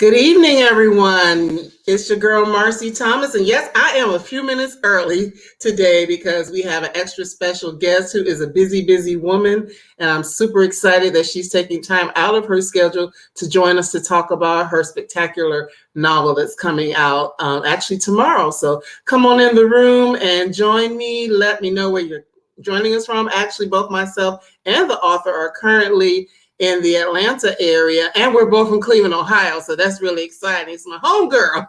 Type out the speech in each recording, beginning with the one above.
Good evening, everyone. It's your girl, Marcy Thomas. And yes, I am a few minutes early today because we have an extra special guest who is a busy, busy woman. And I'm super excited that she's taking time out of her schedule to join us to talk about her spectacular novel that's coming out actually tomorrow. So come on in the room and join me. Let me know where you're joining us from. Actually, both myself and the author are currently in the Atlanta area, and we're both from Cleveland, Ohio, so that's really exciting. It's my home girl.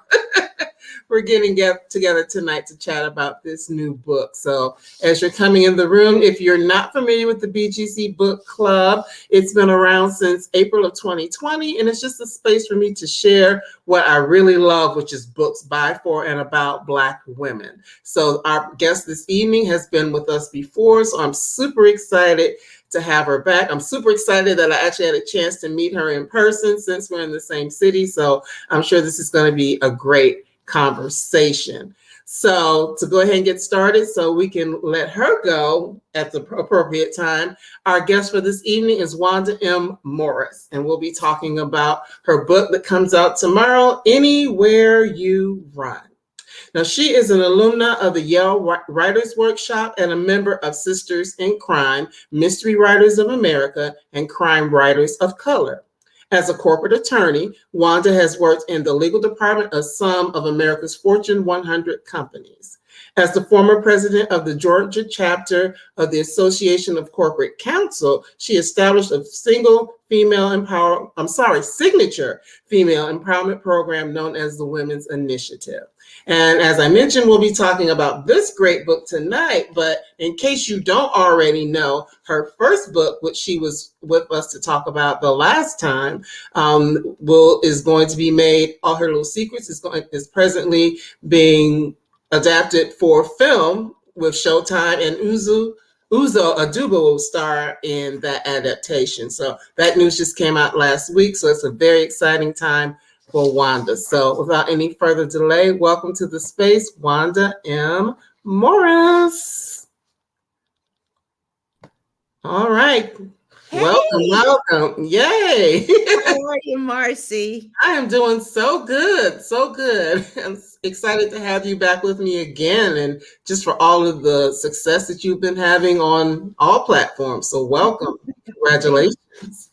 We're getting together tonight to chat about this new book. So as you're coming in the room, if you're not familiar with the BGC Book Club, it's been around since April of 2020, and it's just a space for me to share what I really love, which is books by, for, and about Black women. So our guest this evening has been with us before, so I'm super excited to have her back. I'm super excited that I actually had a chance to meet her in person since we're in the same city. So I'm sure this is going to be a great conversation. So to go ahead and get started so we can let her go at the appropriate time, our guest for this evening is Wanda M. Morris, and we'll be talking about her book that comes out tomorrow, Anywhere You Run. Now, she is an alumna of the Yale Writers Workshop and a member of Sisters in Crime, Mystery Writers of America, and Crime Writers of Color. As a corporate attorney, Wanda has worked in the legal department of some of America's Fortune 100 companies. As the former president of the Georgia chapter of the Association of Corporate Counsel, she established a signature female empowerment program known as the Women's Initiative. And as I mentioned, we'll be talking about this great book tonight, but in case you don't already know, her first book, which she was with us to talk about the last time, is going to be made. All Her Little Secrets is presently being adapted for film with Showtime, and Uzo Aduba will star in that adaptation. So that news just came out last week, so it's a very exciting time for Wanda. So without any further delay, welcome to the space, Wanda M. Morris. All right. Hey. Welcome. Yay. How are you, Marcy? I am doing so good. So good. I'm excited to have you back with me again, and just for all of the success that you've been having on all platforms. So welcome. Congratulations.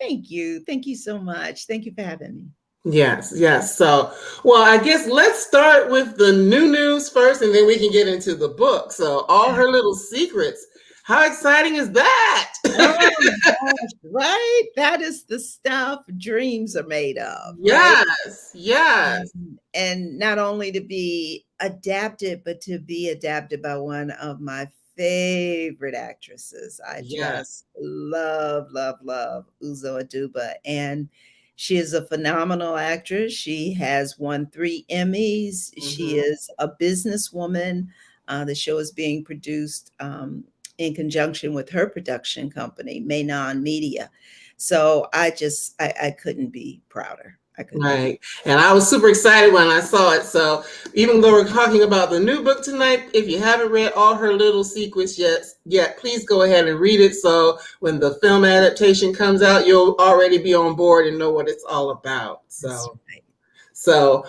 Thank you. Thank you so much. Thank you for having me. Yes, yes. So, well, I guess let's start with the new news first, and then we can get into the book. So, All Her Little Secrets. How exciting is that? Oh my gosh, right? That is the stuff dreams are made of. Yes, right? yes. And not only to be adapted, but to be adapted by one of my favorite actresses. I just love Uzo Aduba. And she is a phenomenal actress. She has won 3 Emmys. She is a businesswoman. The show is being produced in conjunction with her production company, Mainon Media. So I couldn't be prouder. Right. And I was super excited when I saw it. So even though we're talking about the new book tonight, if you haven't read All Her Little Secrets yet, please go ahead and read it. So when the film adaptation comes out, you'll already be on board and know what it's all about. So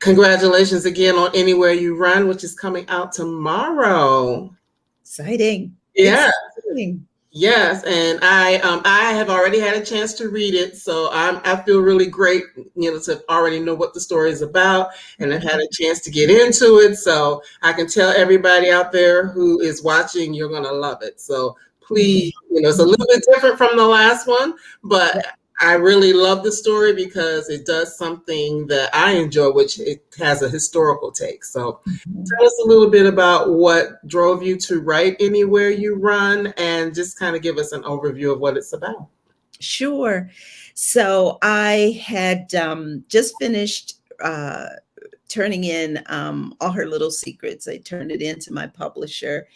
congratulations again on Anywhere You Run, which is coming out tomorrow. Exciting. Yeah. Exciting. Yes, and I have already had a chance to read it, so I feel really great, to already know what the story is about, and I've had a chance to get into it. So I can tell everybody out there who is watching, you're gonna love it. So please, it's a little bit different from the last one, but I really love the story because it does something that I enjoy, which it has a historical take. So tell us a little bit about what drove you to write Anywhere You Run, and just kind of give us an overview of what it's about. Sure. So I had just finished turning in All Her Little Secrets. I turned it into my publisher,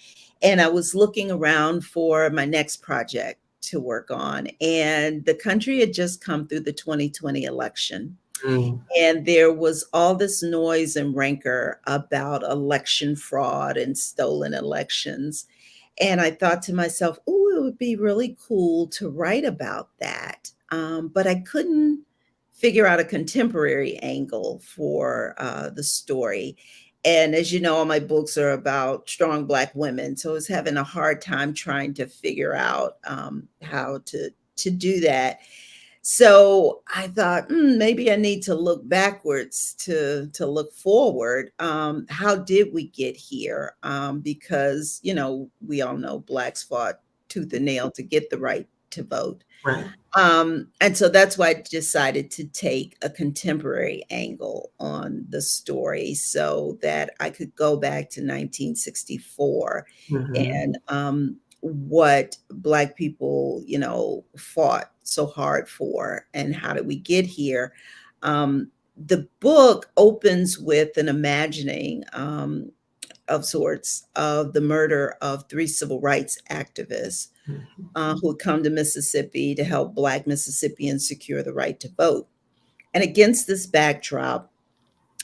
and I was looking around for my next project to work on. And the country had just come through the 2020 election. And there was all this noise and rancor about election fraud and stolen elections. And I thought to myself, oh, it would be really cool to write about that. But I couldn't figure out a contemporary angle for the story. And as you know, all my books are about strong Black women, so I was having a hard time trying to figure out how to do that. So I thought, maybe I need to look backwards to look forward. How did we get here? Because we all know Blacks fought tooth and nail to get the right to vote. Right. And so that's why I decided to take a contemporary angle on the story so that I could go back to 1964 and what Black people, fought so hard for and how did we get here. The book opens with an imagining of sorts of the murder of 3 civil rights activists who had come to Mississippi to help Black Mississippians secure the right to vote. And against this backdrop,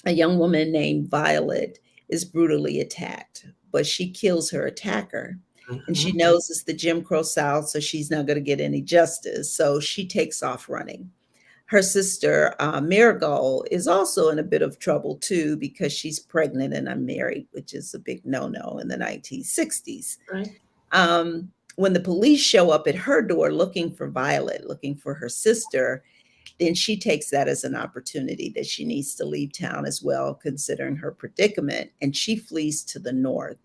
a young woman named Violet is brutally attacked, but she kills her attacker. And she knows it's the Jim Crow South, so she's not going to get any justice. So she takes off running. Her sister, Marigold, is also in a bit of trouble too because she's pregnant and unmarried, which is a big no-no in the 1960s. Right. When the police show up at her door looking for Violet, looking for her sister, then she takes that as an opportunity that she needs to leave town as well, considering her predicament, and she flees to the north.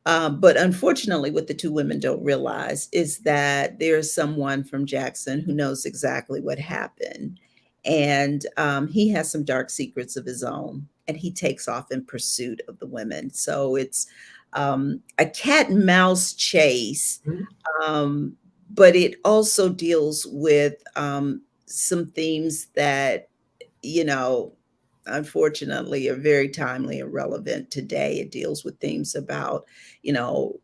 But unfortunately, what the 2 women don't realize is that there's someone from Jackson who knows exactly what happened. And he has some dark secrets of his own, and he takes off in pursuit of the women. So it's a cat and mouse chase, but it also deals with some themes that, unfortunately are very timely and relevant today. It deals with themes about,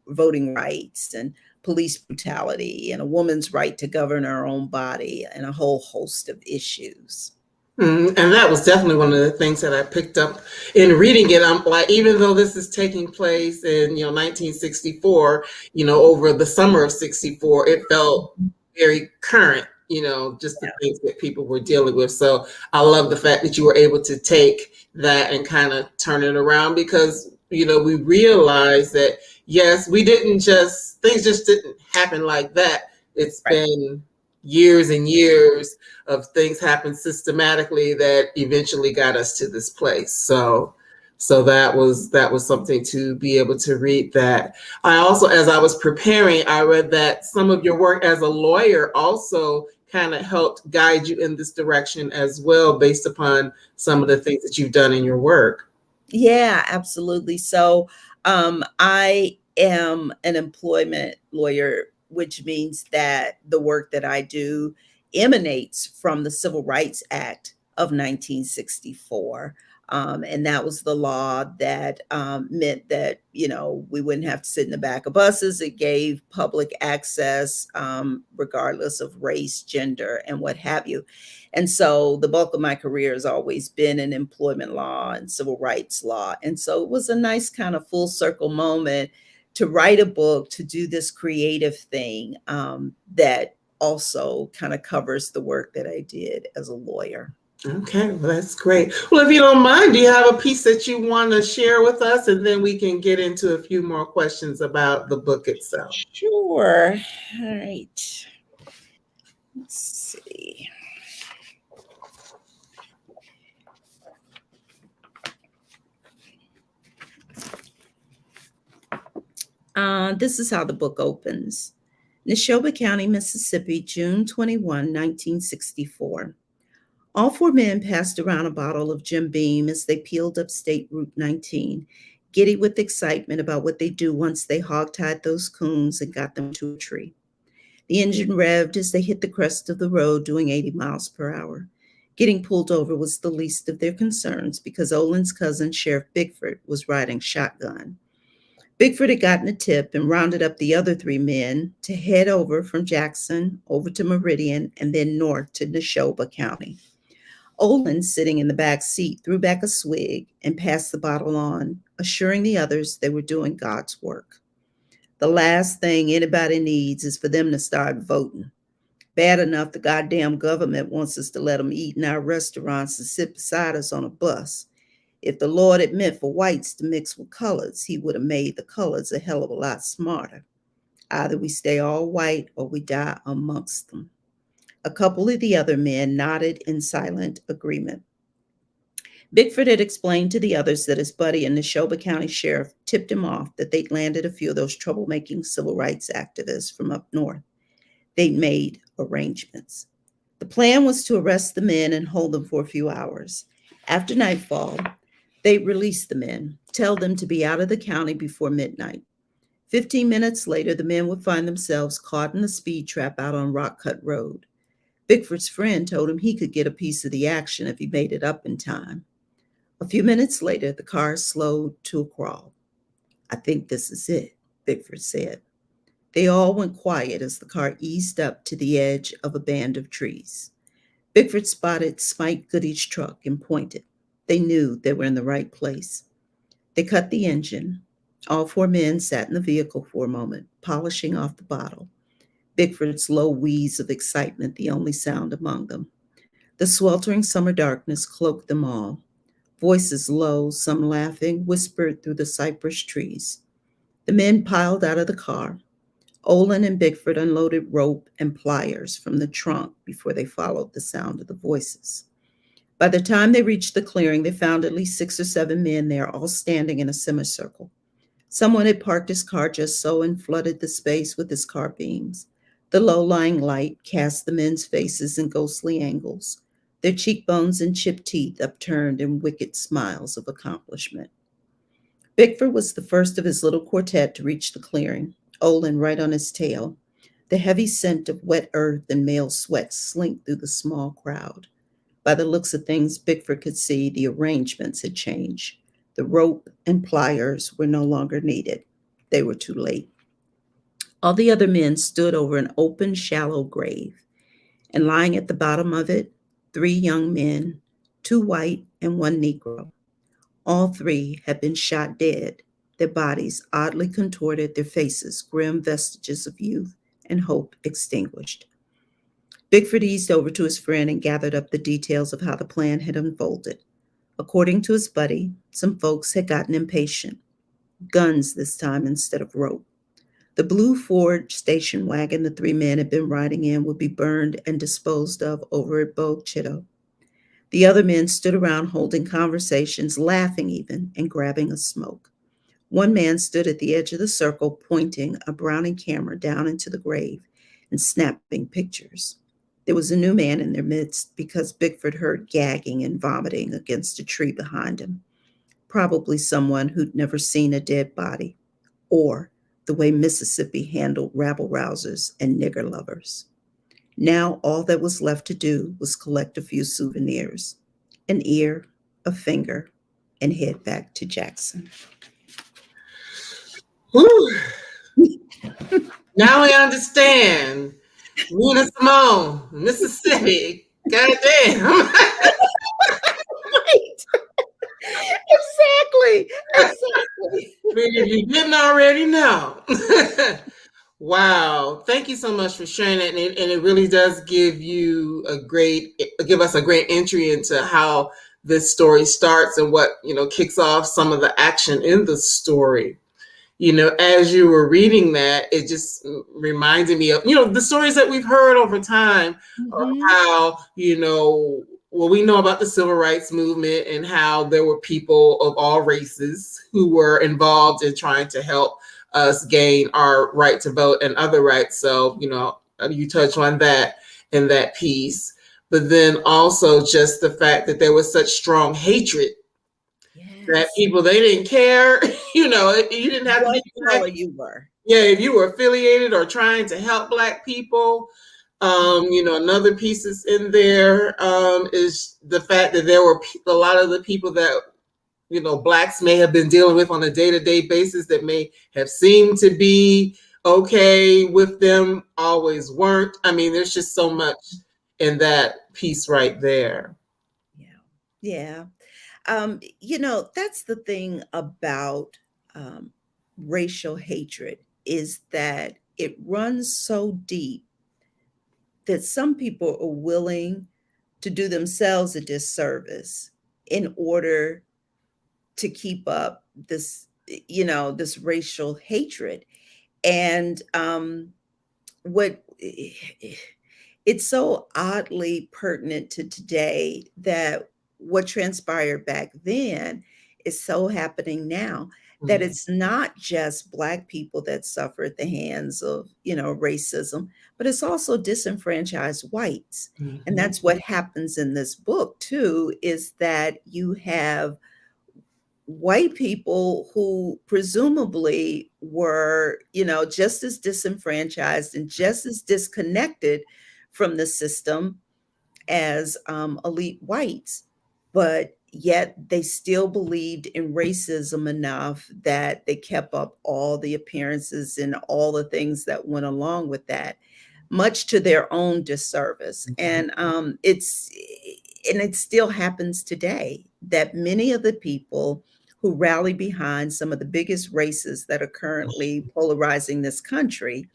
voting rights and police brutality and a woman's right to govern her own body and a whole host of issues. And that was definitely one of the things that I picked up in reading it. I'm like, even though this is taking place in 1964, over the summer of 64, it felt very current. Just the things that people were dealing with. So I love the fact that you were able to take that and kind of turn it around because, we realized that, yes, things just didn't happen like that. It's been years and years of things happen systematically that eventually got us to this place. So that was something to be able to read that. I also, as I was preparing, I read that some of your work as a lawyer also kind of helped guide you in this direction as well, based upon some of the things that you've done in your work. Yeah, absolutely. So I am an employment lawyer, which means that the work that I do emanates from the Civil Rights Act of 1964. And that was the law that meant that, we wouldn't have to sit in the back of buses. It gave public access regardless of race, gender, and what have you. And so the bulk of my career has always been in employment law and civil rights law. And so it was a nice kind of full circle moment to write a book, to do this creative thing that also kind of covers the work that I did as a lawyer. Okay, well, that's great. Well, if you don't mind, do you have a piece that you want to share with us? And then we can get into a few more questions about the book itself. Sure. All right. Let's see. This is how the book opens. Neshoba County, Mississippi, June 21, 1964. All 4 men passed around a bottle of Jim Beam as they peeled up State Route 19, giddy with excitement about what they'd do once they hogtied those coons and got them to a tree. The engine revved as they hit the crest of the road doing 80 miles per hour. Getting pulled over was the least of their concerns because Olin's cousin, Sheriff Bigford, was riding shotgun. Bigford had gotten a tip and rounded up the other 3 men to head over from Jackson over to Meridian and then north to Neshoba County. Olin, sitting in the back seat, threw back a swig and passed the bottle on, assuring the others they were doing God's work. The last thing anybody needs is for them to start voting. Bad enough the goddamn government wants us to let them eat in our restaurants and sit beside us on a bus. If the Lord had meant for whites to mix with colors, he would have made the colors a hell of a lot smarter. Either we stay all white or we die amongst them. A couple of the other men nodded in silent agreement. Bickford had explained to the others that his buddy and the Neshoba County Sheriff tipped him off that they'd landed a few of those troublemaking civil rights activists from up north. They'd made arrangements. The plan was to arrest the men and hold them for a few hours. After nightfall, they'd release the men, tell them to be out of the county before midnight. 15 minutes later, the men would find themselves caught in the speed trap out on Rock Cut Road. Bickford's friend told him he could get a piece of the action if he made it up in time. A few minutes later, the car slowed to a crawl. "I think this is it," Bickford said. They all went quiet as the car eased up to the edge of a band of trees. Bickford spotted Spike Goody's truck and pointed. They knew they were in the right place. They cut the engine. All four men sat in the vehicle for a moment, polishing off the bottle. Bickford's low wheeze of excitement the only sound among them. The sweltering summer darkness cloaked them all. Voices low, some laughing, whispered through the cypress trees. The men piled out of the car. Olin and Bickford unloaded rope and pliers from the trunk before they followed the sound of the voices. By the time they reached the clearing, they found at least 6 or 7 men there, all standing in a semicircle. Someone had parked his car just so and flooded the space with his car beams. The low-lying light cast the men's faces in ghostly angles, their cheekbones and chipped teeth upturned in wicked smiles of accomplishment. Bickford was the first of his little quartet to reach the clearing, Olin right on his tail. The heavy scent of wet earth and male sweat slinked through the small crowd. By the looks of things, Bickford could see the arrangements had changed. The rope and pliers were no longer needed. They were too late. All the other men stood over an open, shallow grave, and lying at the bottom of it, 3 young men, 2 white and 1 Negro. All 3 had been shot dead, their bodies oddly contorted, their faces grim vestiges of youth and hope extinguished. Bickford eased over to his friend and gathered up the details of how the plan had unfolded. According to his buddy, some folks had gotten impatient. Guns this time instead of rope. The blue Ford station wagon the 3 men had been riding in would be burned and disposed of over at Beau. The other men stood around holding conversations, laughing even, and grabbing a smoke. One man stood at the edge of the circle, pointing a Browning camera down into the grave and snapping pictures. There was a new man in their midst because Bickford heard gagging and vomiting against a tree behind him. Probably someone who'd never seen a dead body, or the way Mississippi handled rabble-rousers and nigger lovers. Now all that was left to do was collect a few souvenirs, an ear, a finger, and head back to Jackson. Whew. Now we understand. Nina Simone, Mississippi. Goddamn. Right. Exactly. I mean, if you didn't already know. Wow. Thank you so much for sharing it. And it really does give us a great entry into how this story starts and what, kicks off some of the action in the story. As you were reading that, it just reminded me of, the stories that we've heard over time of how, we know about the civil rights movement and how there were people of all races who were involved in trying to help us gain our right to vote and other rights. So, you touch on that in that piece, but then also just the fact that there was such strong hatred. Yes. That people, they didn't care, you didn't have to be what you were. Yeah, if you were affiliated or trying to help Black people. Another piece is in there is the fact that there were a lot of the people that, Blacks may have been dealing with on a day-to-day basis that may have seemed to be okay with them, always weren't. I mean, there's just so much in that piece right there. Yeah. That's the thing about racial hatred, is that it runs so deep that some people are willing to do themselves a disservice in order to keep up this, this racial hatred. And what it's so oddly pertinent to today that what transpired back then is so happening now, that it's not just Black people that suffer at the hands of, racism, but it's also disenfranchised whites. And that's what happens in this book too, is that you have white people who presumably were, just as disenfranchised and just as disconnected from the system as elite whites, but yet they still believed in racism enough that they kept up all the appearances and all the things that went along with that, much to their own disservice. And it still happens today that many of the people who rally behind some of the biggest races that are currently polarizing this country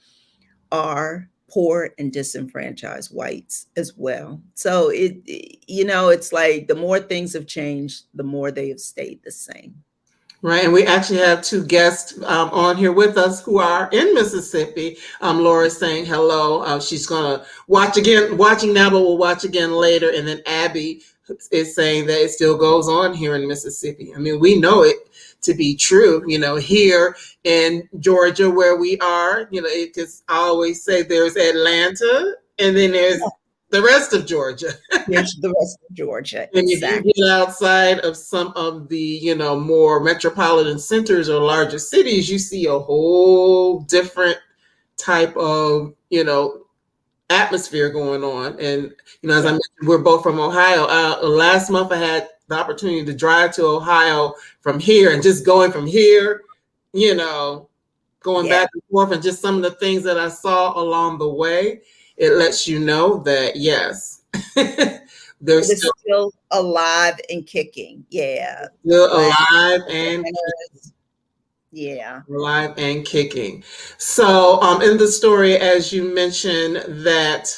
are poor and disenfranchised whites as well. So it's like the more things have changed, the more they have stayed the same. Right, and we actually have two guests on here with us who are in Mississippi. Laura's saying hello. She's gonna watching now, but will watch again later. And then Abby is saying that it still goes on here in Mississippi. I mean, we know it to be true. Here in Georgia, where we are, because I always say there's Atlanta, and then there's the rest of Georgia. There's the rest of Georgia. And exactly. If you get outside of some of the, more metropolitan centers or larger cities, you see a whole different type of, atmosphere going on. And, as I mentioned, we're both from Ohio. Last month, I had the opportunity to drive to Ohio from here, and just going from here, going back and forth, and just some of the things that I saw along the way, it lets you know that, yes, they're still alive and kicking. Yeah. Still alive and alive and kicking. So in the story, as you mentioned, that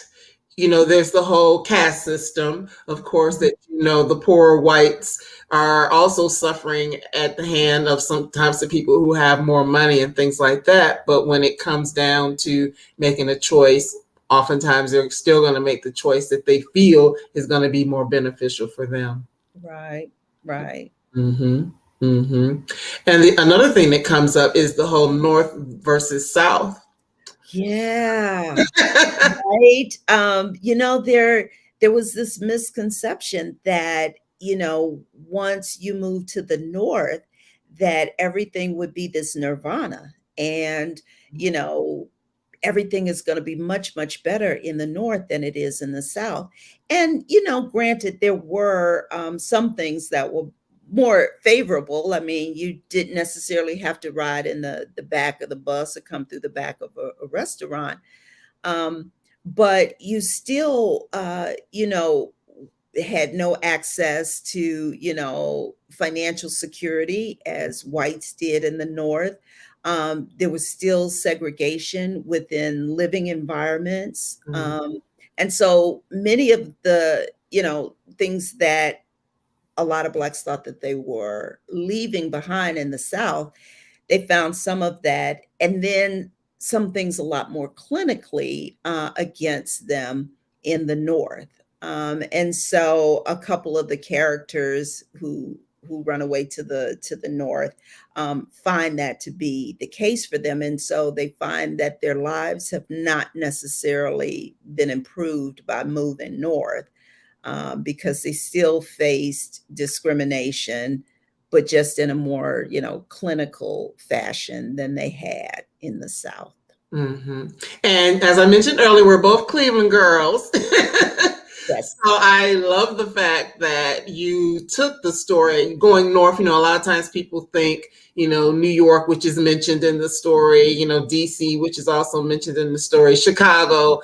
there's the whole caste system, of course, that the poor whites are also suffering at the hand of sometimes the people who have more money and things like that. But when it comes down to making a choice, oftentimes they're still going to make the choice that they feel is going to be more beneficial for them. Right. And another thing that comes up is the whole North versus South. Yeah. Right. There was this misconception that, once you move to the North, that everything would be this nirvana, and, everything is going to be much, much better in the North than it is in the South. And, granted, there were some things that were more favorable. I mean, you didn't necessarily have to ride in the back of the bus or come through the back of a restaurant. But you still, had no access to, financial security as whites did in the North. There was still segregation within living environments. And so many of the, things that a lot of Blacks thought that they were leaving behind in the South, they found some of that, and then some things a lot more clinically against them in the North. And so a couple of the characters who run away to the North find that to be the case for them. And so they find that their lives have not necessarily been improved by moving North, because they still faced discrimination, but just in a more, clinical fashion than they had in the South. And as I mentioned earlier, we're both Cleveland girls. Yes. So I love the fact that you took the story going north. A lot of times people think, New York, which is mentioned in the story, DC, which is also mentioned in the story, Chicago.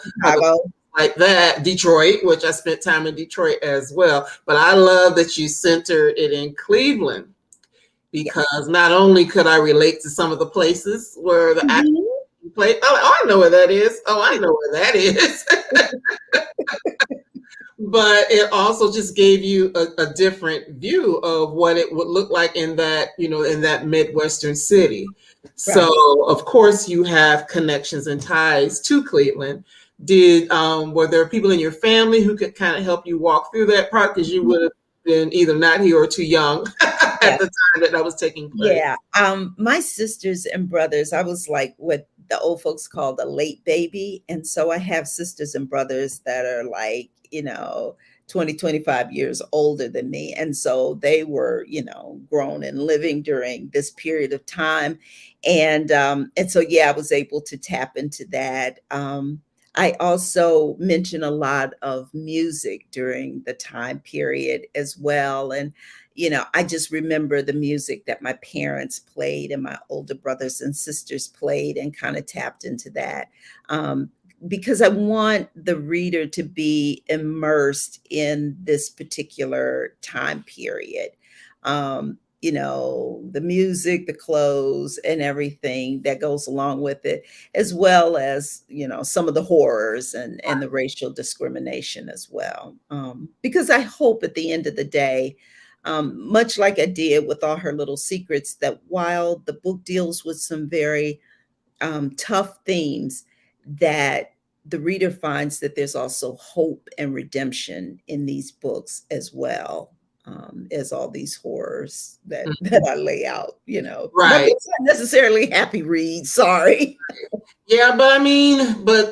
Like that, Detroit, which I spent time in Detroit as well. But I love that you centered it in Cleveland, because not only could I relate to some of the places where the action play. Oh, I know where that is. Oh, I know where that is. But it also just gave you a different view of what it would look like in that, in that Midwestern city. So, Right. of course, you have connections and ties to Cleveland. Were there people in your family who could kind of help you walk through that part? Because you would have been either not here or too young at Yes. the time that was taking place. Yeah. My sisters and brothers, I was like what the old folks call the late baby. And so I have sisters and brothers that are like, 20, 25 years older than me. And so they were, grown and living during this period of time. And so yeah, I was able to tap into that. I also mention a lot of music during the time period as well. And I just remember the music that my parents played and my older brothers and sisters played and kind of tapped into that. Because I want the reader to be immersed in this particular time period. The music, the clothes, and everything that goes along with it, as well as, some of the horrors and the racial discrimination as well. Because I hope at the end of the day, much like I did with All Her Little Secrets, that while the book deals with some very tough themes, that the reader finds that there's also hope and redemption in these books as well, as all these horrors that I lay out. My Right. books aren't necessarily happy reads. Sorry. Yeah, but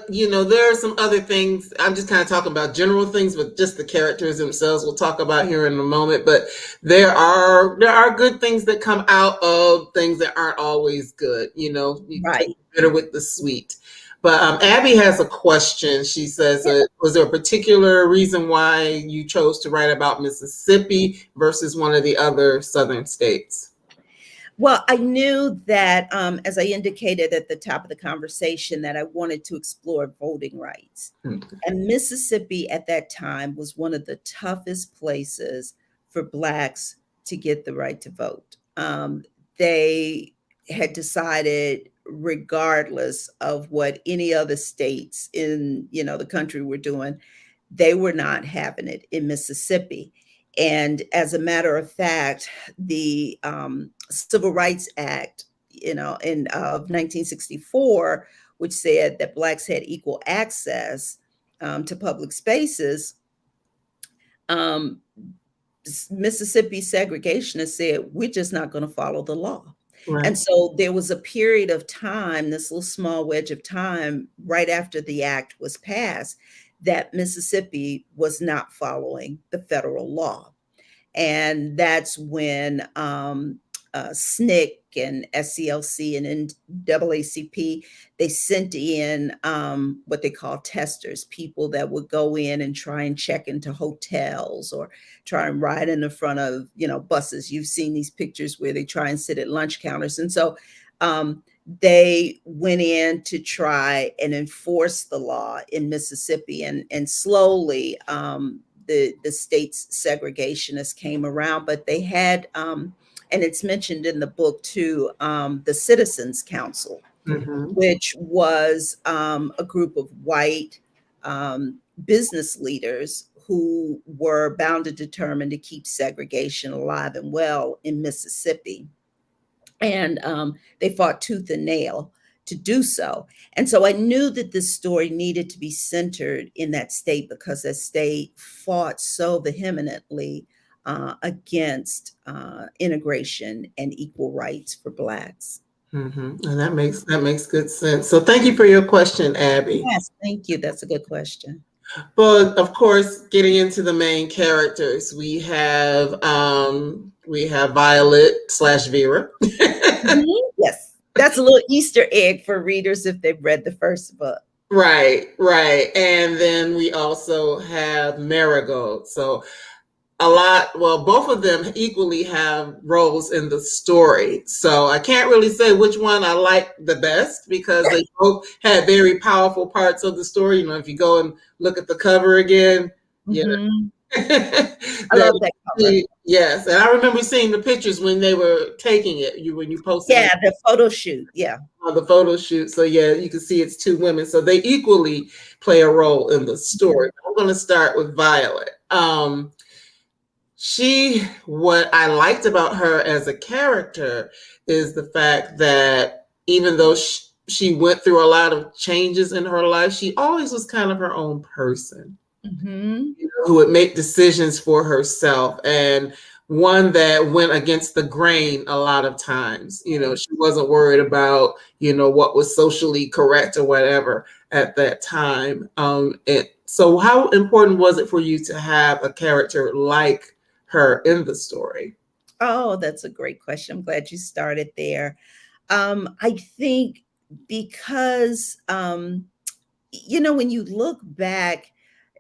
there are some other things. I'm just kind of talking about general things, but just the characters themselves we'll talk about here in a moment. But there are good things that come out of things that aren't always good. You take Right. the bitter with the sweet. But Abby has a question. She says, was there a particular reason why you chose to write about Mississippi versus one of the other southern states? Well, I knew that, as I indicated at the top of the conversation, that I wanted to explore voting rights. Okay. And Mississippi at that time was one of the toughest places for Blacks to get the right to vote. They had decided, regardless of what any other states in the country were doing, they were not having it in Mississippi. And as a matter of fact, the Civil Rights Act, of 1964, which said that Blacks had equal access to public spaces, um, Mississippi segregationists said, we're just not going to follow the law. Right. And so there was a period of time, this little small wedge of time right after the act was passed, that Mississippi was not following the federal law. And that's when SNCC and SCLC and NAACP, they sent in what they call testers, people that would go in and try and check into hotels or try and ride in the front of, buses. You've seen these pictures where they try and sit at lunch counters. And so they went in to try and enforce the law in Mississippi, and slowly the state's segregationists came around, but they had, and it's mentioned in the book too, the Citizens Council, which was a group of white business leaders who were bound and determined to keep segregation alive and well in Mississippi. And they fought tooth and nail to do so. And so I knew that this story needed to be centered in that state because that state fought so vehemently against integration and equal rights for Blacks. And that makes good sense. So thank you for your question, Abby. Yes, thank you. That's a good question. But of course, getting into the main characters, we have Violet/Vera. Yes, that's a little Easter egg for readers if they've read the first book. Right. And then we also have Marigold. So both of them equally have roles in the story. So I can't really say which one I like the best because they both had very powerful parts of the story. If you go and look at the cover again, I love that color. Yes, and I remember seeing the pictures when they were taking it. When you posted Yeah, the photo shoot. Yeah. on the photo shoot. So yeah, you can see it's two women. So they equally play a role in the story. I'm going to start with Violet. What I liked about her as a character is the fact that even though she went through a lot of changes in her life, she always was kind of her own person. Mm-hmm. Who would make decisions for herself, and one that went against the grain a lot of times. She wasn't worried about, what was socially correct or whatever at that time. So how important was it for you to have a character like her in the story? Oh, that's a great question. I'm glad you started there. I think because when you look back,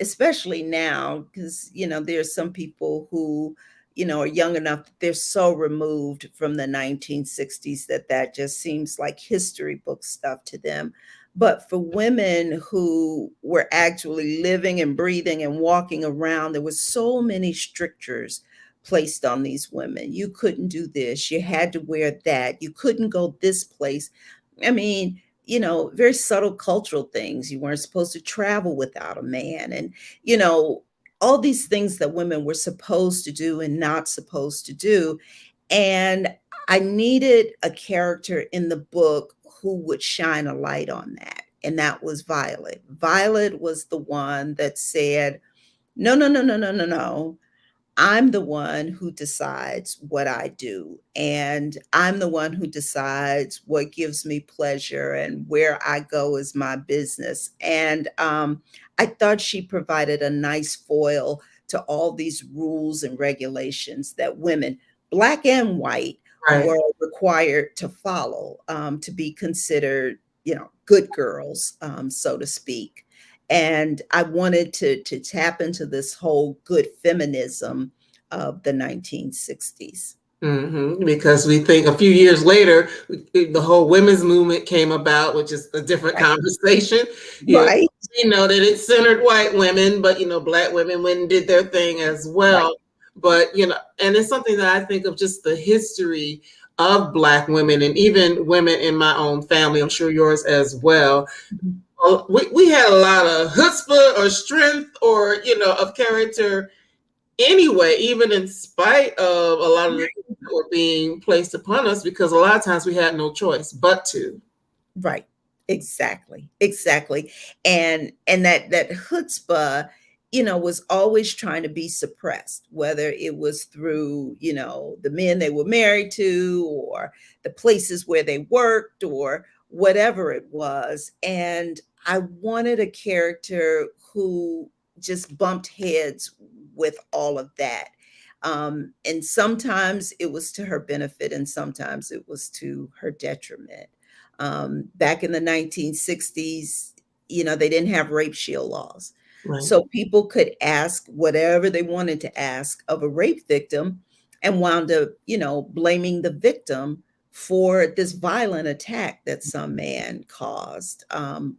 especially now, because there's some people who are young enough that they're so removed from the 1960s that just seems like history book stuff to them. But for women who were actually living and breathing and walking around, there was so many strictures placed on these women. You couldn't do this, you had to wear that, you couldn't go this place. I mean, very subtle cultural things. You weren't supposed to travel without a man. And, all these things that women were supposed to do and not supposed to do. And I needed a character in the book who would shine a light on that. And that was Violet. Violet was the one that said, no, no, no, no, no, no, no. I'm the one who decides what I do. And I'm the one who decides what gives me pleasure, and where I go is my business. And I thought she provided a nice foil to all these rules and regulations that women, Black and white, Right. were required to follow, to be considered, good girls, so to speak. And I wanted to tap into this whole good feminism of the 1960s. Because we think a few years later, the whole women's movement came about, which is a different Right. conversation. Right. We know that it centered white women, but Black women went and did their thing as well. Right. But and it's something that I think of, just the history of Black women, and even women in my own family. I'm sure yours as well. We had a lot of chutzpah or strength, or of character anyway, even in spite of a lot of the things that were being placed upon us, because a lot of times we had no choice but to. Right. Exactly. Exactly. And that chutzpah, was always trying to be suppressed, whether it was through, the men they were married to, or the places where they worked, or whatever it was. And I wanted a character who just bumped heads with all of that. And sometimes it was to her benefit, and sometimes it was to her detriment. Back in the 1960s, they didn't have rape shield laws. Right. So people could ask whatever they wanted to ask of a rape victim, and wound up, blaming the victim for this violent attack that some man caused.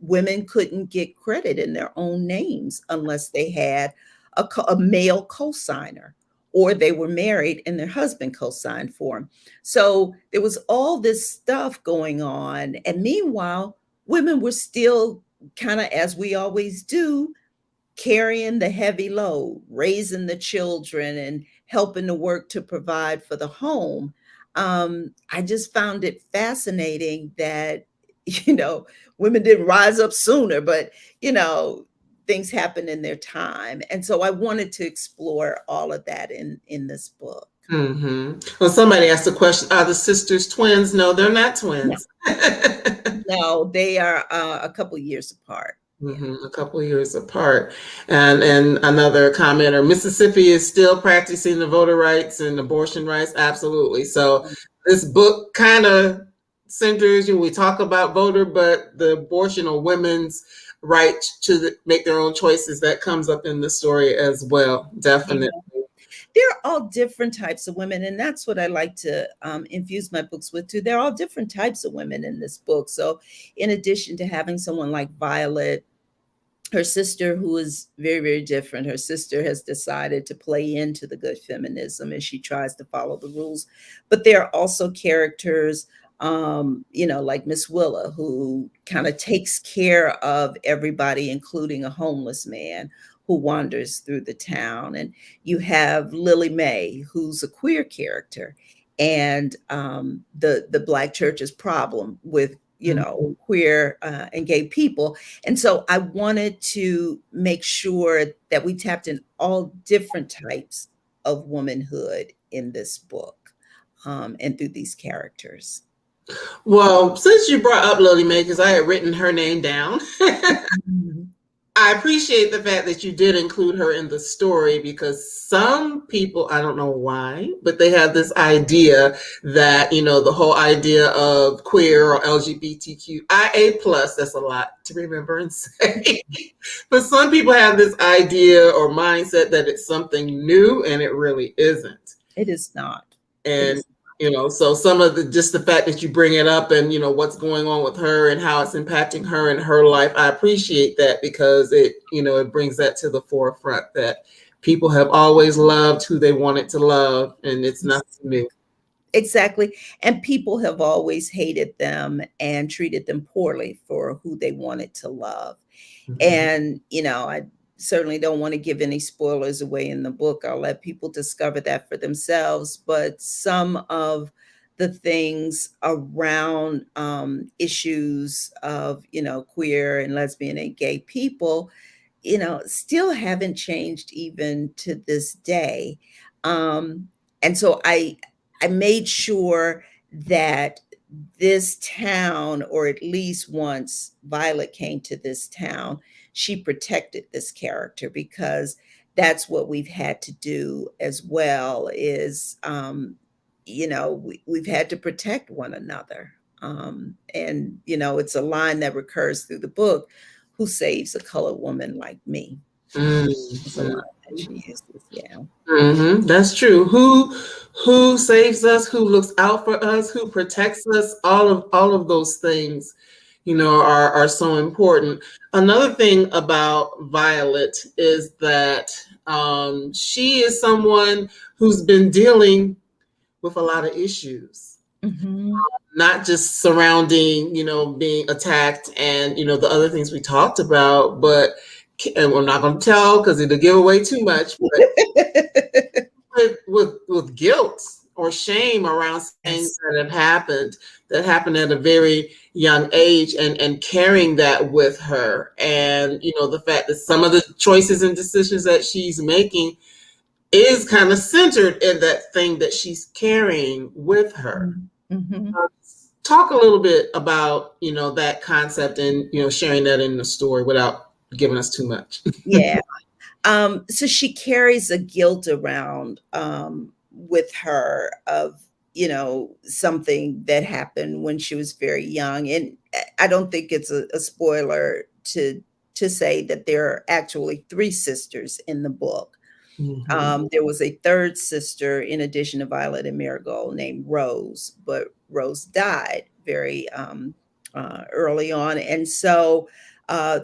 Women couldn't get credit in their own names unless they had a male co-signer, or they were married and their husband co-signed for them. So there was all this stuff going on. And meanwhile, women were still kind of, as we always do, carrying the heavy load, raising the children, and helping to work to provide for the home. I just found it fascinating that, women didn't rise up sooner, but, things happen in their time. And so I wanted to explore all of that in this book. Well, somebody asked the question, are the sisters twins? No, they're not twins. No, they are a couple years apart. A couple of years apart. And another commenter, Mississippi is still practicing the voter rights and abortion rights. Absolutely. So this book kind of centers, we talk about voter, but the abortion or women's right to make their own choices, that comes up in the story as well. Definitely. They're all different types of women, and that's what I like to infuse my books with too. They're all different types of women in this book. So in addition to having someone like Violet, her sister, who is very, very different. Her sister has decided to play into the good feminism and she tries to follow the rules. But there are also characters, like Miss Willa, who kind of takes care of everybody, including a homeless man who wanders through the town. And you have Lily Mae, who's a queer character, and the Black church's problem with queer and gay people. And so I wanted to make sure that we tapped in all different types of womanhood in this book, and through these characters. Well, since you brought up Lily Mae, because I had written her name down, I appreciate the fact that you did include her in the story, because some people, I don't know why, but they have this idea that, the whole idea of queer or LGBTQIA plus, that's a lot to remember and say. But some people have this idea or mindset that it's something new, and it really isn't. It is not. And so some of just the fact that you bring it up and, what's going on with her and how it's impacting her and her life, I appreciate that, because it brings that to the forefront, that people have always loved who they wanted to love, and it's nothing new. Exactly. And people have always hated them and treated them poorly for who they wanted to love. Mm-hmm. And, I certainly don't want to give any spoilers away in the book. I'll let people discover that for themselves. But some of the things around issues of, queer and lesbian and gay people, still haven't changed even to this day. And so I made sure that this town, or at least once Violet came to this town, she protected this character, because that's what we've had to do as well, is, we've had to protect one another. And, it's a line that recurs through the book: who saves a colored woman like me? It's a line that she uses, yeah. Mm-hmm. That's true. Who saves us? Who looks out for us? Who protects us? All of those things, are so important. Another thing about Violet is that she is someone who's been dealing with a lot of issues. Mm-hmm. Not just surrounding, being attacked and, the other things we talked about, but, and we're not going to tell because it'll give away too much, but with guilt or shame around things that happened at a very young age, and carrying that with her. And, the fact that some of the choices and decisions that she's making is kind of centered in that thing that she's carrying with her. Mm-hmm. Talk a little bit about, that concept and, sharing that in the story without giving us too much. Yeah. So she carries a guilt around with her of, something that happened when she was very young. And I don't think it's a spoiler to say that there are actually 3 sisters in the book. Mm-hmm. There was a third sister in addition to Violet and Marigold named Rose, but Rose died very early on. And so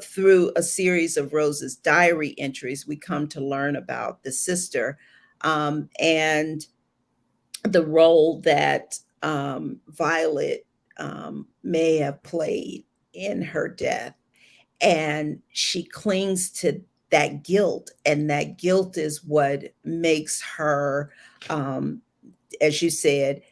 through a series of Rose's diary entries, we come to learn about the sister and the role that Violet may have played in her death. And she clings to that guilt, and that guilt is what makes her, as you said,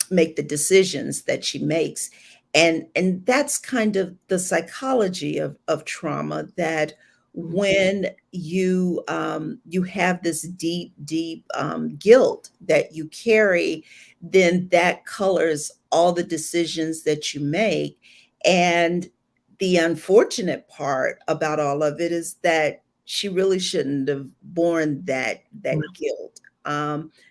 make the decisions that she makes. And that's kind of the psychology of trauma, that when you have this deep guilt that you carry, then that colors all the decisions that you make. And the unfortunate part about all of it is that she really shouldn't have borne that guilt,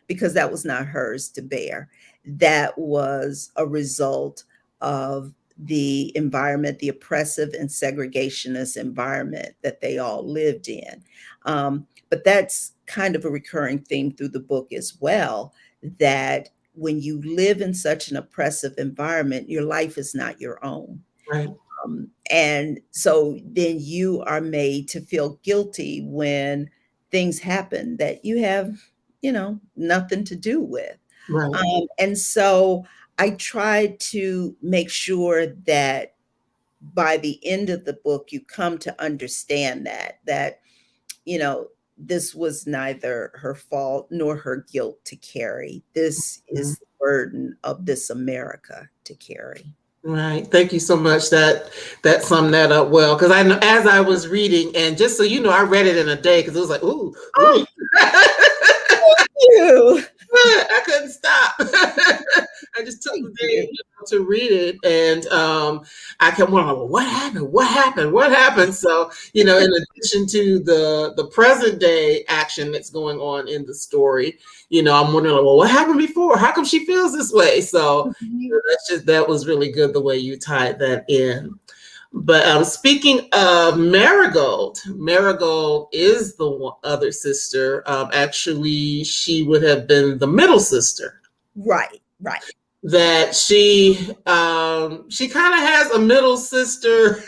because that was not hers to bear. That was a result of the environment, the oppressive and segregationist environment that they all lived in. But that's kind of a recurring theme through the book as well, that when you live in such an oppressive environment, your life is not your own. Right. And so then you are made to feel guilty when things happen that you have, nothing to do with. Right. And so I tried to make sure that by the end of the book, you come to understand that, this was neither her fault nor her guilt to carry. This Mhm. is the burden of this America to carry. Right. Thank you so much. That summed that up well. Because I know as I was reading, and just so you know, I read it in a day because it was like, ooh, Oh, ooh. you. I couldn't stop. I just took the Thank day you. to read it, and I kept wondering, well, what happened? What happened? What happened? So, in addition to the present day action that's going on in the story, I'm wondering, well, what happened before? How come she feels this way? So, Mhm. that was really good the way you tied that in. But speaking of Marigold, Marigold is the other sister. Actually, she would have been the middle sister. Right, right. That she kind of has a middle sister,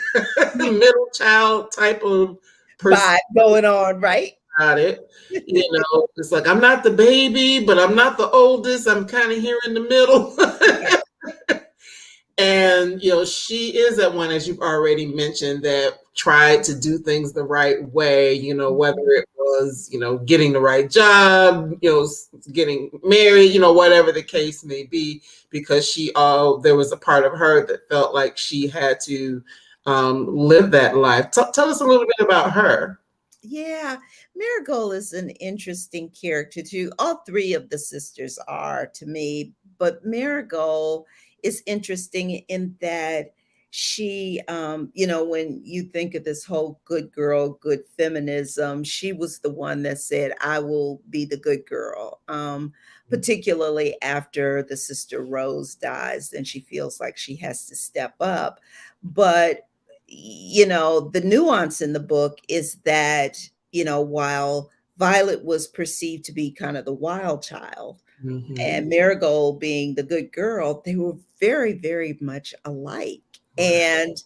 middle child type of person Vibe going on, right? about it. It's like I'm not the baby, but I'm not the oldest. I'm kind of here in the middle. Yeah. And she is that one, as you've already mentioned, that tried to do things the right way, whether it was, getting the right job, getting married, whatever the case may be, because there was a part of her that felt like she had to live that life. Tell us a little bit about her. Yeah, Marigold is an interesting character too. All three of the sisters are to me, but Marigold is interesting in that she, when you think of this whole good girl, good feminism, she was the one that said, I will be the good girl. Particularly after the sister Rose dies, then she feels like she has to step up. But the nuance in the book is that, while Violet was perceived to be kind of the wild child Mm-hmm. and Marigold being the good girl, they were very, very much alike. Right. And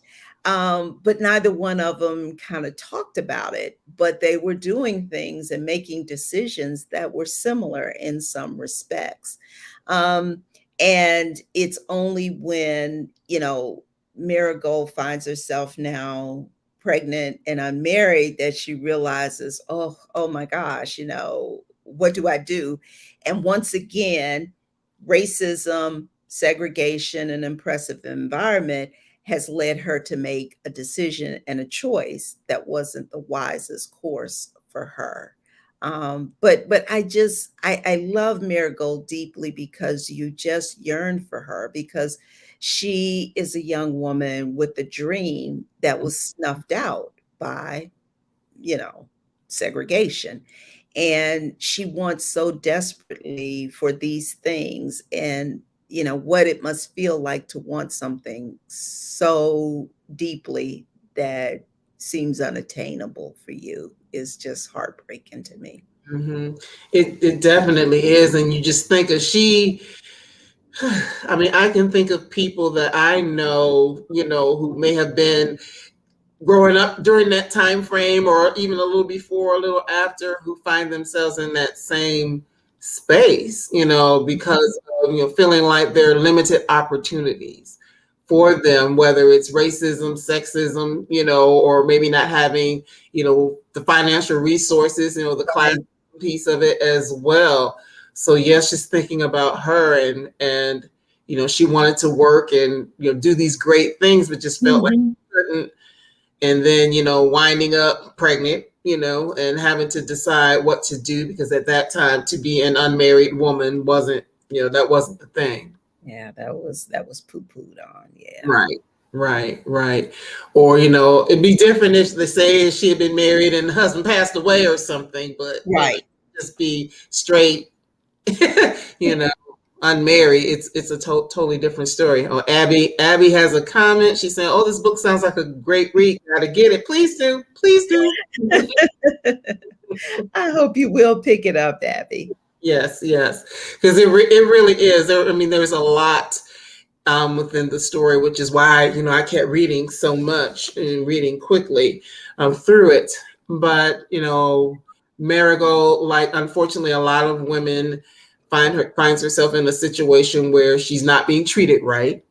but neither one of them kind of talked about it, but they were doing things and making decisions that were similar in some respects. Um, and it's only when, Marigold finds herself now pregnant and unmarried that she realizes, oh my gosh, what do I do? And once again, racism, segregation, and oppressive environment has led her to make a decision and a choice that wasn't the wisest course for her. But I love Marigold deeply because you just yearn for her because she is a young woman with a dream that was snuffed out by, you know, segregation. And she wants so desperately for these things and, what it must feel like to want something so deeply that seems unattainable for you is just heartbreaking to me. Mm-hmm. It definitely is. And you just think of I mean, I can think of people that I know, who may have been growing up during that time frame or even a little before, a little after, who find themselves in that same space, because of, feeling like there are limited opportunities for them, whether it's racism, sexism, or maybe not having, the financial resources, the class Right. piece of it as well. So yes, just thinking about her and she wanted to work and do these great things, but just felt like Mhm. she couldn't. And then winding up pregnant, and having to decide what to do, because at that time to be an unmarried woman wasn't, that wasn't the thing. Yeah, that was poo-pooed on. Yeah. Right. Right. Or, it'd be different if they say she had been married and the husband passed away or something, but Right. just be straight, you know, unmarried. It's a totally different story. Oh, Abby has a comment. She's saying, "Oh, this book sounds like a great read. Gotta get it. Please do. Please do." I hope you will pick it up, Abby. Yes, because it really is. I mean, there's a lot within the story, which is why, I kept reading so much and reading quickly through it. But, Marigold, like, unfortunately, a lot of women finds herself in a situation where she's not being treated right.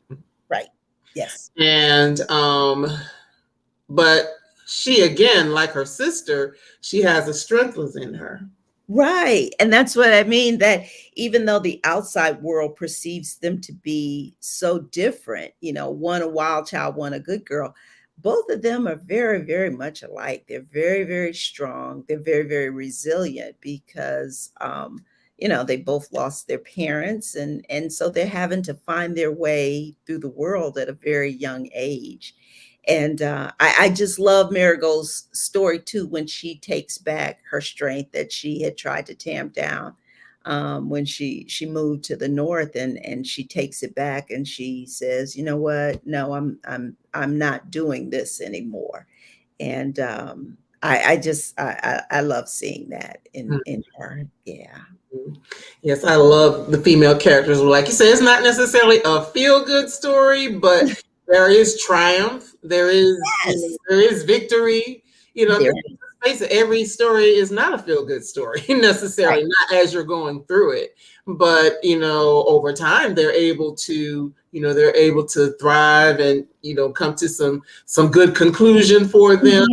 Right. Yes. And, but she, again, like her sister, she has a strength within her. Right. And that's what I mean, that even though the outside world perceives them to be so different, one a wild child, one a good girl, both of them are very, very much alike. They're very, very strong. They're very, very resilient because, they both lost their parents, and so they're having to find their way through the world at a very young age. And I just love Marigold's story too, when she takes back her strength that she had tried to tamp down when she moved to the north, and she takes it back and she says, you know what? No, I'm not doing this anymore. And I love seeing that in her. Yeah. Yes, I love the female characters. Like you said, it's not necessarily a feel-good story, but there is triumph. There is Yes. there is victory. There Face it, every story is not a feel-good story necessarily, Right. not as you're going through it. But over time, they're able to thrive and come to some good conclusion for them.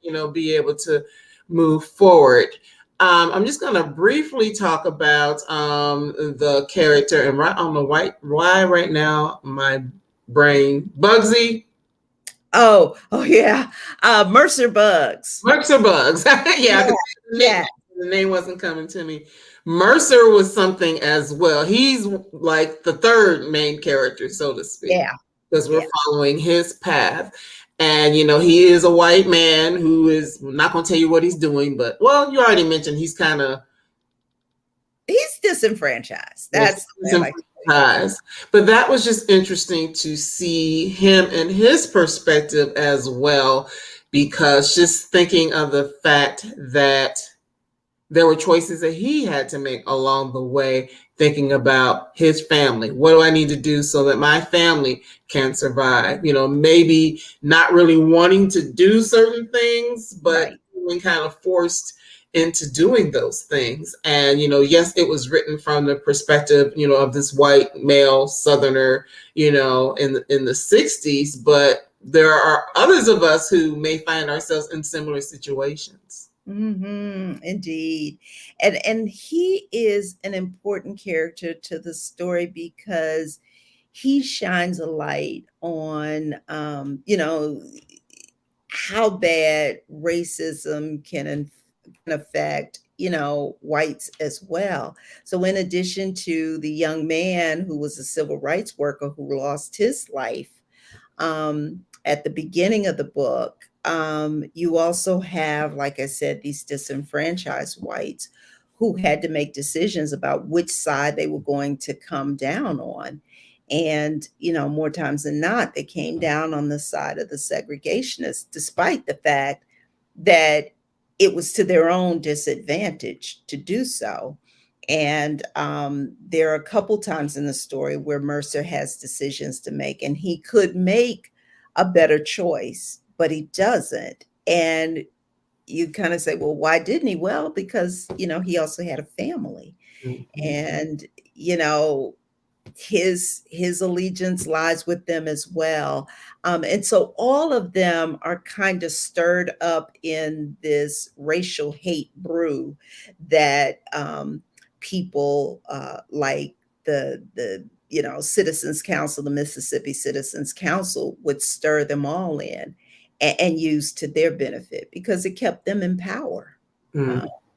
Mhm. Be able to move forward. I'm just going to briefly talk about the character, and I don't know why right now my brain, Bugsy. Oh yeah. Mercer Bugs. Mercer Bugs. Yeah, Yeah. the name wasn't coming to me. Mercer was something as well. He's like the third main character, so to speak, Yeah. because we're Yeah. following his path. And he is a white man who is, I'm not going to tell you what he's doing, but well, you already mentioned he's kind of He's disenfranchised. That's the way I like to say it. But that was just interesting to see him and his perspective as well, because just thinking of the fact that there were choices that he had to make along the way, thinking about his family. What do I need to do so that my family can survive? Maybe not really wanting to do certain things, but being kind of forced into doing those things. And, yes, it was written from the perspective, of this white male Southerner, in the 60s, but there are others of us who may find ourselves in similar situations. Indeed. And he is an important character to the story because he shines a light on how bad racism can affect whites as well. So in addition to the young man who was a civil rights worker who lost his life at the beginning of the book, you also have, like I said, these disenfranchised whites who had to make decisions about which side they were going to come down on. And, more times than not, they came down on the side of the segregationists, despite the fact that it was to their own disadvantage to do so. And there are a couple times in the story where Mercer has decisions to make, and he could make a better choice, but he doesn't. And you kind of say, well, why didn't he? Well, because, he also had a family. And, his allegiance lies with them as well. And so all of them are kind of stirred up in this racial hate brew that people like the Citizens Council, the Mississippi Citizens Council, would stir them all in and use to their benefit because it kept them in power,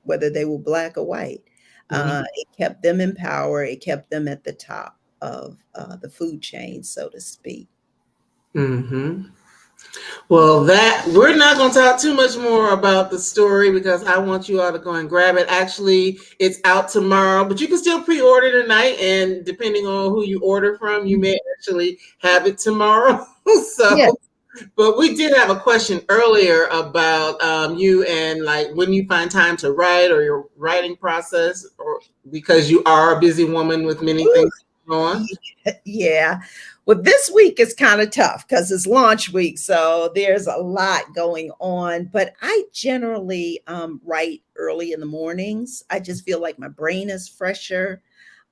whether they were black or white. It kept them in power. It kept them at the top of the food chain, so to speak. Well, we're not going to talk too much more about the story because I want you all to go and grab it. Actually, it's out tomorrow, but you can still pre-order tonight, and depending on who you order from, you may actually have it tomorrow. Yes. But we did have a question earlier about you and like when you find time to write or your writing process, or because you are a busy woman with many things going on. Yeah. Well, this week is kind of tough because it's launch week, so there's a lot going on. But I generally write early in the mornings. I just feel like my brain is fresher.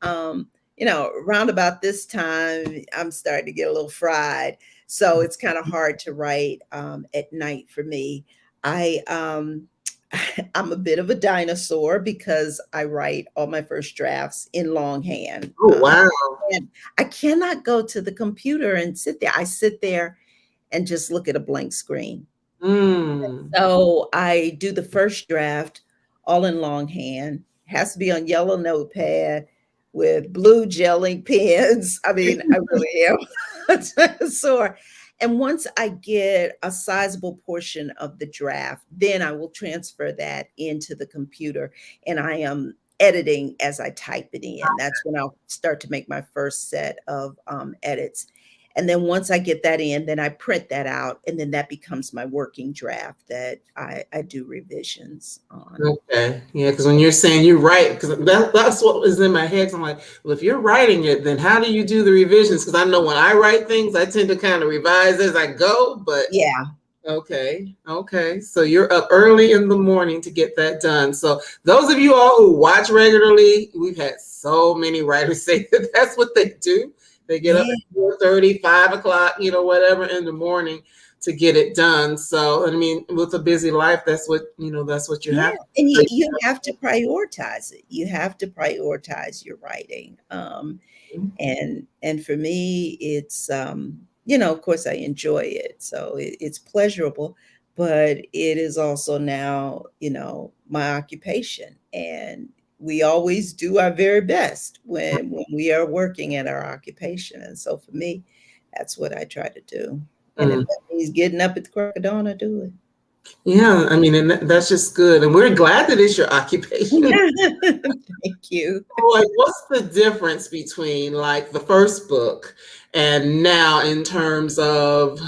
Around about this time, I'm starting to get a little fried, so it's kind of hard to write at night for me. I I'm a bit of a dinosaur because I write all my first drafts in longhand. Oh, wow. And I cannot go to the computer and sit there. I sit there and just look at a blank screen. Mm. So I do the first draft all in longhand. Has to be on yellow notepad with blue gelling pens. I mean, I really am a dinosaur. And once I get a sizable portion of the draft, then I will transfer that into the computer and I am editing as I type it in. That's when I'll start to make my first set of edits. And then once I get that in, then I print that out, and then that becomes my working draft that I do revisions on. Okay. Yeah, because when you're saying you write, because that's what was in my head. So I'm like, well, if you're writing it, then how do you do the revisions? Because I know when I write things, I tend to kind of revise as I go. But Yeah. okay. So you're up early in the morning to get that done. So those of you all who watch regularly, we've had so many writers say that that's what they do. They get up at 4:30, 5 o'clock, whatever in the morning to get it done. So, I mean, with a busy life, that's what you Yeah. have. And you have to prioritize it. You have to prioritize your writing. And for me, it's of course I enjoy it. So it's pleasurable, but it is also now, my occupation. And we always do our very best when we are working at our occupation. And so for me, that's what I try to do. And if Mm. that means getting up at the crack of dawn, I do it. Yeah, I mean, and that's just good. And we're glad that it's your occupation. Thank you. Like, what's the difference between like the first book and now in terms of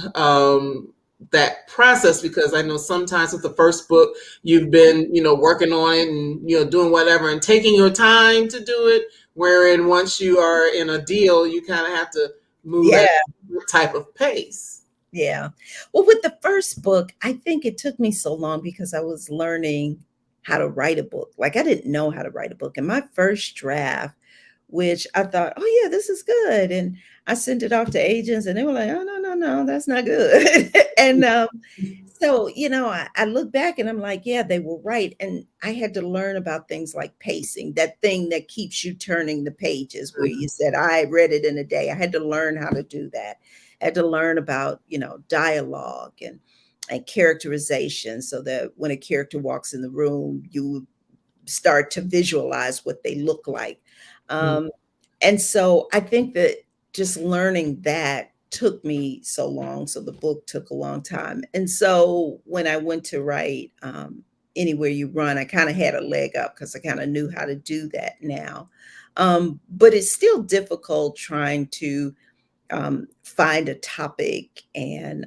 that process? Because I know sometimes with the first book, you've been, working on it and, doing whatever and taking your time to do it. Wherein once you are in a deal, you kind of have to move Yeah. at a type of pace. Yeah. Well, with the first book, I think it took me so long because I was learning how to write a book. Like I didn't know how to write a book. And my first draft, which I thought, oh yeah, this is good. And I sent it off to agents and they were like, oh no, that's not good. And so, I look back and I'm like, yeah, they were right. And I had to learn about things like pacing, that thing that keeps you turning the pages where you said, I read it in a day. I had to learn how to do that. I had to learn about, dialogue and characterization so that when a character walks in the room, you start to visualize what they look like. Um, and so I think that just learning that took me so long. So the book took a long time. And so when I went to write Anywhere You Run, I kind of had a leg up because I kind of knew how to do that now. But it's still difficult trying to find a topic and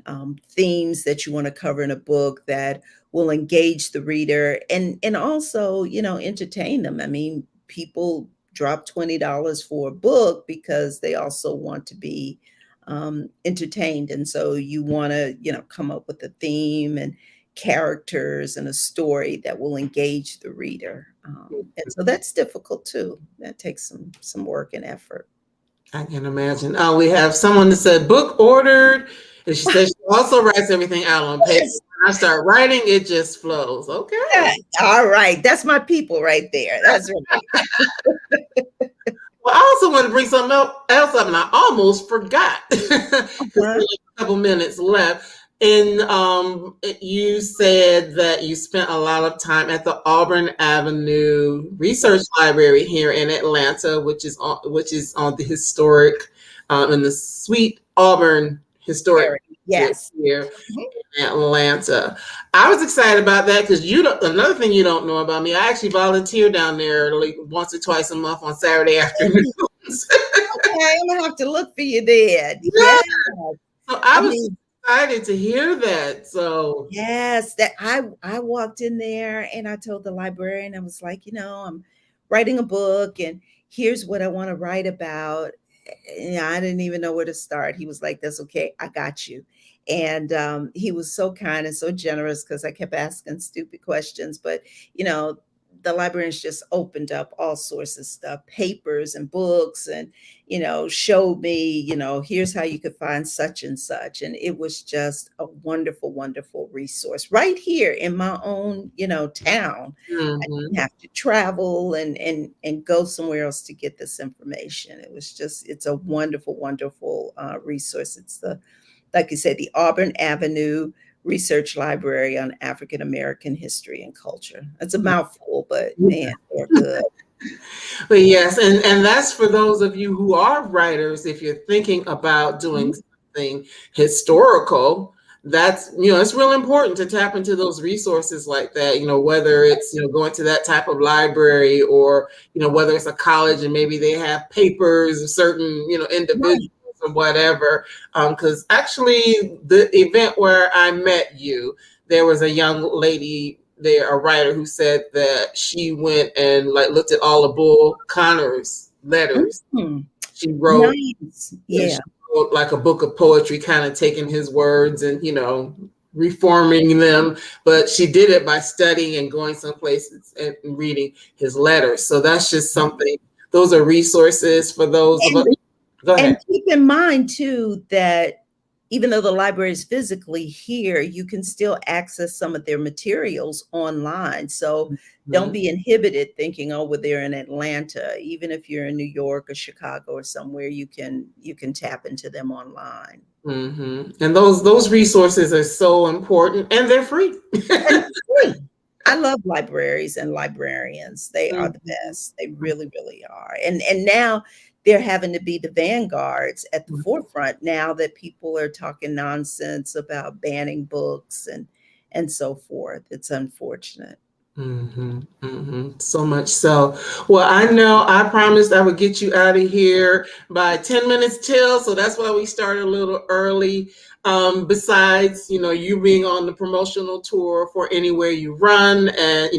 themes that you want to cover in a book that will engage the reader and also entertain them. I mean, people drop $20 for a book because they also want to be entertained, and so you want to come up with a theme and characters and a story that will engage the reader, and so that's difficult too. That takes some work and effort. I can imagine. We have someone that said book ordered, and she said she also writes everything out on paper. Yes. When I start writing, it just flows. Okay. Yeah, all right. That's my people right there. That's right. Well, I also want to bring something else up, and I almost forgot because we have a couple minutes left. And you said that you spent a lot of time at the Auburn Avenue Research Library here in Atlanta, which is on the historic in the sweet Auburn historic Yes. here in Atlanta. I was excited about that because another thing you don't know about me, I actually volunteer down there like once or twice a month on Saturday afternoons. Okay, I'm gonna have to look for you there. Yeah. Yeah. So I was excited to hear that. So yes, that I walked in there and I told the librarian, I was like, I'm writing a book and here's what I want to write about. yeah, I didn't even know where to start. He was like, "That's okay, I got you." And he was so kind and so generous because I kept asking stupid questions. But you know, the librarians just opened up all sorts of stuff, papers and books, and showed me, here's how you could find such and such. And it was just a wonderful, wonderful resource right here in my own, town. I Mhm. didn't have to travel and go somewhere else to get this information. It's a wonderful, wonderful resource. It's like you said, the Auburn Avenue Research Library on African American History and Culture. It's a mouthful, but man, they're good. But yes, and that's for those of you who are writers. If you're thinking about doing something historical, that's it's real important to tap into those resources like that. Whether it's going to that type of library, or whether it's a college and maybe they have papers of certain individuals or whatever. Because actually, the event where I met you, there was a young lady there, a writer, who said that she went and looked at all of Bull Connor's letters. Mhm. She wrote, Nice. and Yeah. she wrote like a book of poetry, kind of taking his words and reforming them. But she did it by studying and going some places and reading his letters. So that's just something. Those are resources for those of us. Go And ahead. keep in mind too that even though the library is physically here, you can still access some of their materials online. So don't Mhm. be inhibited thinking, oh, well, they're in Atlanta. Even if you're in New York or Chicago or somewhere, you can tap into them online. And those resources are so important, and they're free. And free. I love libraries and librarians. They are the Mhm. best. They really, really are. And now they're having to be the vanguards at the forefront now that people are talking nonsense about banning books and so forth. It's unfortunate. So much so. Well, I know I promised I would get you out of here by 10 minutes till, so that's why we started a little early. Besides, you being on the promotional tour for Anywhere You Run, and,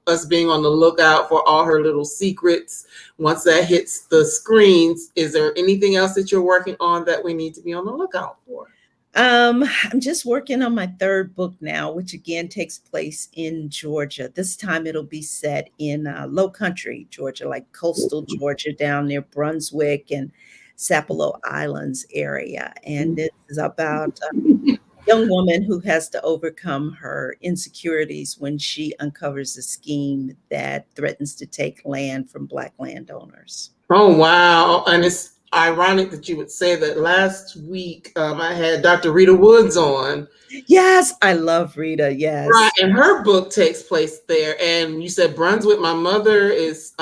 us being on the lookout for All Her Little Secrets once that hits the screens, is there anything else that you're working on that we need to be on the lookout for? I'm just working on my third book now, which again takes place in Georgia. This time it'll be set in Low Country, Georgia, like coastal Georgia, down near Brunswick and Sapelo Islands area. And this is about a young woman who has to overcome her insecurities when she uncovers a scheme that threatens to take land from Black landowners. Oh, wow. And it's ironic that you would say that. Last week, I had Dr. Rita Woods on. Yes, I love Rita. Right, Yes. and her book takes place there. And you said Brunswick. My mother is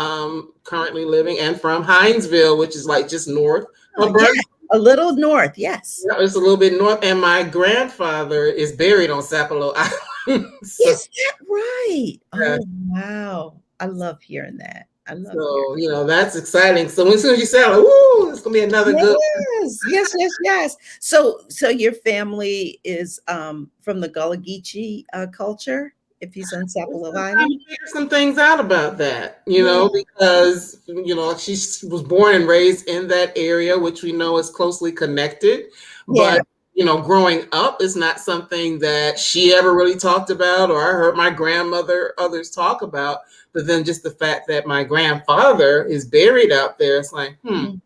currently living and from Hinesville, which is like just north of Yeah, Brunswick. a little north. Yes. Yeah, it's a little bit north. And my grandfather is buried on Sapelo Island. So, Is that right? yeah. Oh, wow. I love hearing that. I love hearing. So, that's exciting. So as soon as you said, like, "Ooh, it's gonna be another good." Yes, yes, yes, yes. So your family is from the Gullah Geechee culture, if he's on We're Sapelo still trying Island? to figure some things out about that, Yeah, because she was born and raised in that area, which we know is closely connected. yeah, But growing up is not something that she ever really talked about, or I heard my grandmother, others talk about. But then just the fact that my grandfather is buried out there, it's like, mhm,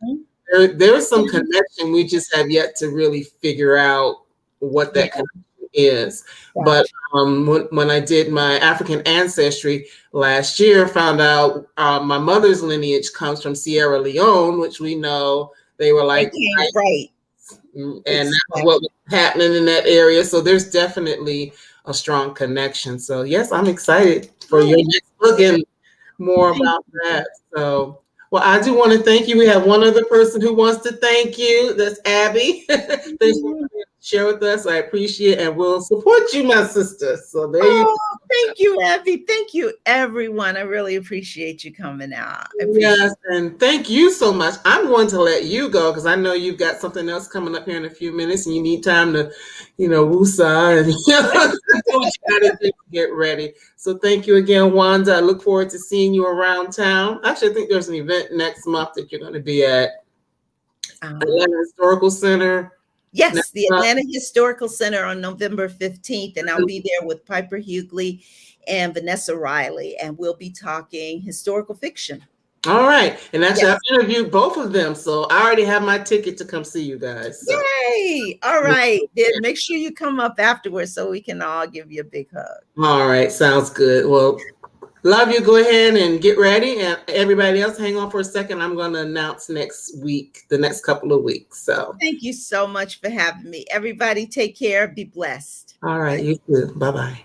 there's some connection. We just have yet to really figure out what yeah, that connection is. But gotcha. when I did my African ancestry last year, found out my mother's lineage comes from Sierra Leone, which we know they were They like, came right. and that was what Exactly. was happening in that area. So there's definitely a strong connection. So yes, I'm excited for Oh, your next book and more thank about you. that. So, well, I do want to thank you. We have one other person who wants to thank you. That's Abby. Thanks for sharing with us. I appreciate it, and we'll support you, my sister. So there you Oh, thank you, Abby. Thank you, everyone. I really appreciate you coming out. I appreciate Yes, and thank you so much. I'm going to let you go because I know you've got something else coming up here in a few minutes, and you need time to, woosah and do what you got to do to get ready. So thank you again, Wanda. I look forward to seeing you around town. Actually, I think there's an event next month that you're going to be at. Atlanta Historical Center. Yes, the Atlanta Historical Center on November 15th, and I'll be there with Piper Hughley and Vanessa Riley, and we'll be talking historical fiction. All right. And actually, I've interviewed both of them, so I already have my ticket to come see you guys. So. Yay! All right. Then make sure you come up afterwards so we can all give you a big hug. All right. Sounds good. Well, love you. Go ahead and get ready. And everybody else, hang on for a second. I'm going to announce next week, the next couple of weeks. So thank you so much for having me. Everybody take care. Be blessed. All right. You too. Bye-bye.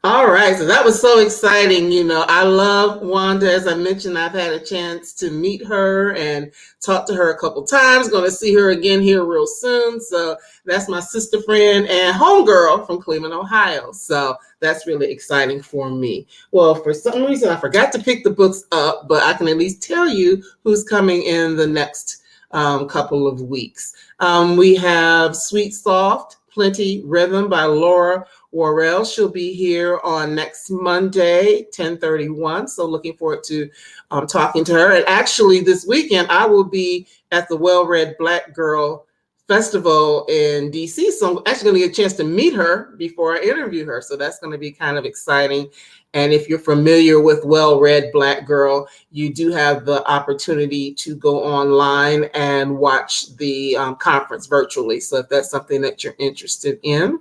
All right, so that was so exciting. You know, I love Wanda. As I mentioned, I've had a chance to meet her and talk to her a couple times. Going to see her again here real soon. So that's my sister friend and homegirl from Cleveland, Ohio. So that's really exciting for me. Well, for some reason, I forgot to pick the books up, but I can at least tell you who's coming in the next couple of weeks. We have Sweet Soft, Plenty Rhythm by Laura Worrell. She'll be here on next Monday, 10:31. So looking forward to talking to her. And actually this weekend, I will be at the Well-Read Black Girl Festival in DC. So I'm actually going to get a chance to meet her before I interview her. So that's going to be kind of exciting. And if you're familiar with Well-Read Black Girl, you do have the opportunity to go online and watch the conference virtually. So if that's something that you're interested in.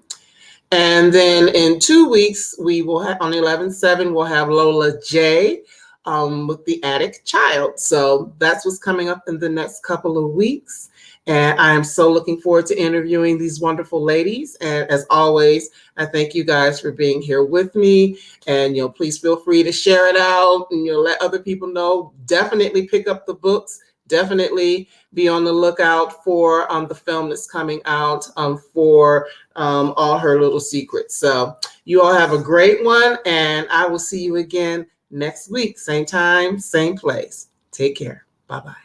And then in 2 weeks, we will have on 11/7, we'll have Lola J with The Attic Child. So that's what's coming up in the next couple of weeks. And I am so looking forward to interviewing these wonderful ladies. And as always, I thank you guys for being here with me. And, please feel free to share it out and, let other people know. Definitely pick up the books. Definitely be on the lookout for the film that's coming out for All Her Little Secrets. So you all have a great one, and I will see you again next week. Same time, same place. Take care. Bye-bye.